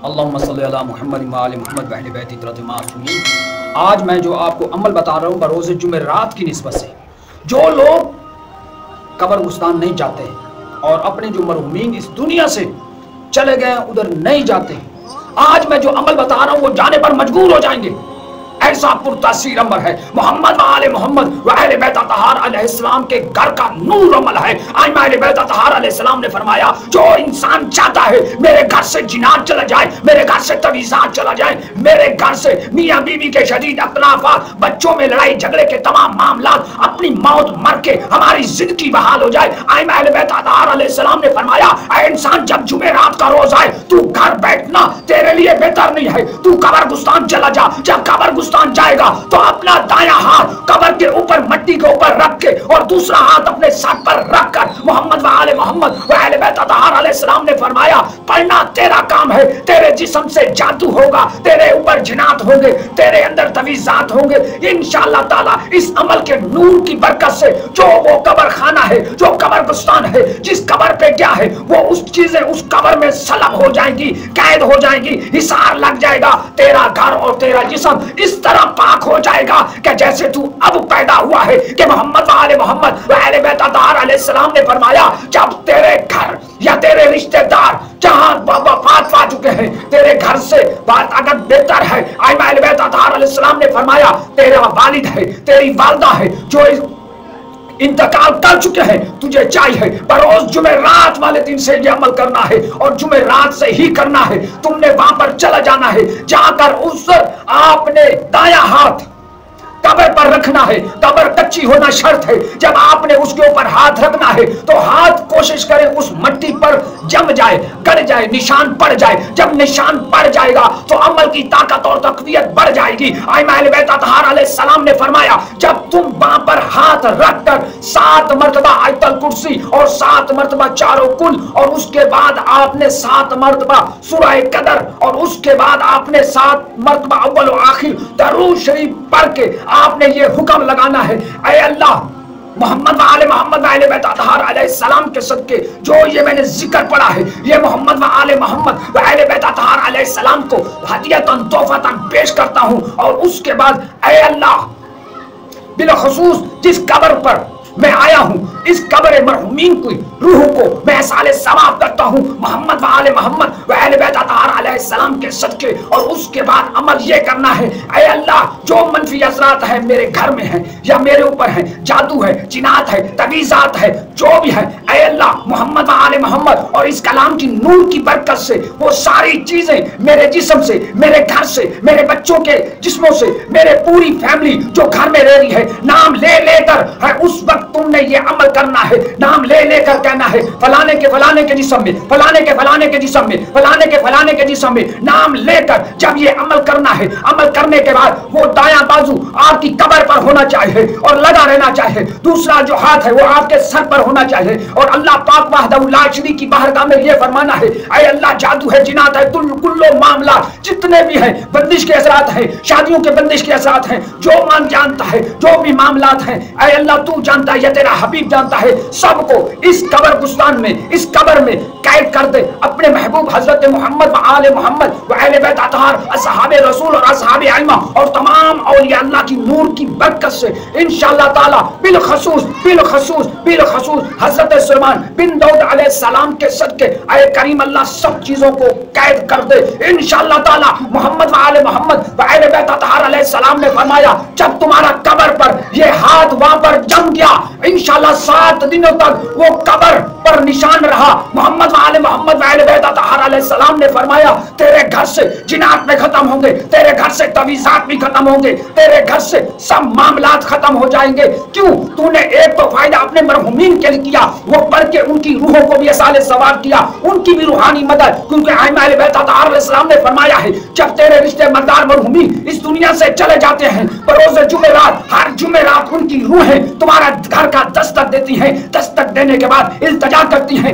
اللہم صلی علی محمد و آل محمد و اہل بیت طرۃ معصومین۔ آج میں جو آپ کو عمل بتا رہا ہوں بروز جمعرات کی نسبت سے، جو لوگ قبرستان نہیں جاتے اور اپنے جو مرحومین اس دنیا سے چلے گئے ادھر نہیں جاتے، آج میں جو عمل بتا رہا ہوں وہ جانے پر مجبور ہو جائیں گے۔ ایسا پرتاثیر عمل ہے، محمد و آل محمد و اہل بیت اطہار علیہ السلام کے گھر کا نور عمل ہے۔ آئمہ اہل بیت اطہار علیہ السلام نے فرمایا جو انسان چاہتا ہے میرے گھر سے جنات چلا جائے، میرے گھر سے تویزات چلا جائے، میرے گھر سے میاں بیوی کے شدید اختلافات، بچوں میں لڑائی جھگڑے کے تمام معاملات، اپنی موت مر کے ہماری زندگی بحال ہو جائے، آئمہ اہل بیت اطہار علیہ السلام نے فرمایا اے انسان جب جمعرات کا روز آئے تو گھر بیٹھنا تیرے لیے بہتر نہیں ہے، تو قبرستان چلا جا۔ جب قبرستان جائے گا تو اپنا دایاں ہاتھ قبر کے اوپر مٹی کے اوپر رکھ کے اور دوسرا ہاتھ اپنے سر پر رکھ کر محمد و آل محمد و اہل بیت اطہار علیہ السلام نے فرمایا پڑھنا تیرا کام ہے، تیرے جسم سے جادو ہوگا، تیرے اوپر جنات ہوں گے، تیرے اندر تویزات ہوں گے انشاءاللہ تعالی۔ اس عمل کے نور کی برکت سے جو وہ قبر خانہ ہے، جو قبرستان ہے، جس قبر پہ کیا ہے وہ اس چیزیں اس قبر میں سلب ہو جائیں گی، قید ہو جائیں گی، حصار لگ جائے گا، تیرا گھر اور تیرا جسم اس طرح پاک ہو جائے گا کہ جیسے تو اب پیدا ہوا ہے۔ کہ محمد و آل محمد و اہل بیت اطہار علیہ السلام نے فرمایا جب تیرے گھر یا تیرے رشتہ دار جہاں وفات پا چکے ہیں تیرے گھر سے بات اگر بہتر ہے، آئمہ اہل بیت اطہار علیہ السلام نے فرمایا تیرا والد ہے، تیری والدہ ہے جو انتقال کر چکے ہیں، تجھے چاہیے بروز جمعرات والے دن سے یہ عمل کرنا ہے اور جمعرات سے ہی کرنا ہے۔ تم نے وہاں پر چلا جانا ہے، جا کر اس آپ نے دایاں ہاتھ قبر پر رکھنا ہے، قبر کچی ہونا شرط ہے، جب آپ نے اس کے اوپر ہاتھ رکھنا ہے تو ہاتھ کوشش کرے اس مٹی پر جم جائے، گڑ جائے، نشان پڑ جائے۔ جب نشان پڑ جائے گا تو عمل کی طاقت اور تقویت بڑھ جائے گی۔ آئمہ اہل بیت اطہار علیہ السلام نے فرمایا جب تم وہاں پر ہاتھ رکھ کر 7 مرتبہ آیت الکرسی اور 7 مرتبہ چاروں کل اور اس کے بعد آپ نے 7 مرتبہ سورہ قدر اور اس کے بعد آپ نے 7 مرتبہ اول و آخر درود شریف پڑھ کے آپ نے یہ حکم لگانا ہے اے اللہ محمد و آل محمد و اہل بیت اطہار علیہ السلام کے صدقے جو یہ میں نے ذکر پڑھا ہے یہ محمد و آل محمد و اہل بیت اطہار علیہ السلام کو ہدیتاً تحفۃً پیش کرتا ہوں۔ اور اس کے بعد اے اللہ بالخصوص جس قبر پر میں آیا ہوں اس قبر مرحومین کی روح کو میں احسال ثواب کرتا ہوں محمد و آل محمد و اہل بیت اطہار علیہ السلام کے صدقے۔ اور اس کے بعد عمل یہ کرنا ہے اے اللہ جو منفی اثرات ہیں میرے گھر میں ہیں یا میرے اوپر ہیں، جادو ہے، جنات ہے، تویزات ہے، جو بھی ہے اے اللہ محمد و آل محمد اور اس کلام کی نور کی برکت سے وہ ساری چیزیں میرے جسم سے، میرے گھر سے، میرے بچوں کے جسموں سے، میرے پوری فیملی جو گھر میں رہ رہی ہے نام لے لے کر اس وقت تم نے یہ عمل کرنا ہے، نام لے لے کر کہنا ہے فلانے کے فلانے کے جسم میں، فلانے کے فلانے کے جسم میں، فلانے کے فلانے کے جسم میں، نام لے کر جب یہ عمل کرنا ہے عمل کرنے کے بعد وہ دایاں بازو آپ کی قبر پر ہونا چاہیے اور لگا رہنا چاہیے، دوسرا جو ہاتھ ہے وہ آپ کے سر پر ہونا چاہیے اور اللہ پاک وحدہ لا شریک کی بارگاہ میں یہ فرمانا ہے اے اللہ جادو ہے، جنات ہے، کلو معاملات جتنے بھی ہیں، بندش کے اثرات ہیں، شادیوں کے بندش کے اثرات ہیں، جو من جانتا ہے جو بھی معاملات ہیں اے اللہ تو جانتا ہے، یہ تیرا حبیب جانتا ہے، سب کو اس قبرستان میں اس قبر میں قید کر دے اپنے محبوب حضرت محمد و آل محمد و اہل بیت اطہار اصحاب رسول اور اصحاب ائمہ اور تمام اولیاء اللہ کی نور کی برکت سے انشاءاللہ تعالی بالخصوص حضرت سلیمان بن داؤد علیہ السلام کے صدقے اے کریم اللہ سب چیزوں کو قید کر دے انشاءاللہ تعالی۔ محمد و آل محمد و اہل بیت اطہار علیہ السلام نے فرمایا جب تمہارا قبر پر یہ ہاتھ وہاں پر جم گیا انشاءاللہ 7 دنوں تک وہ قبر پر نشان رہا۔ محمد و آل محمد و اہل بیت اطہار علیہ السلام نے فرمایا تیرے گھر سے جنات میں ختم ہوں گے، تیرے گھر سے تویزات بھی ختم ہوں گے، تیرے گھر سے سب معاملات ختم ہو جائیں گے۔ کیوں؟ تو نے ایک تو فائدہ اپنے مرحومین کے لیے کیا، وہ پڑھ کے ان کی روحوں کو بھی اصال ثواب کیا، ان کی بھی روحانی مدد، کیونکہ آئمہ اہل بیت اطہار علیہ السلام نے فرمایا ہے جب تیرے رشتے مدار مرحومین اس دنیا سے چلے جاتے ہیں بروز جمعرات ہر جمعرات ان کی روحیں تمہارا گھر کا دستک دیتی ہیں، دستک دینے کے بعد التجا کرتی ہیں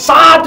7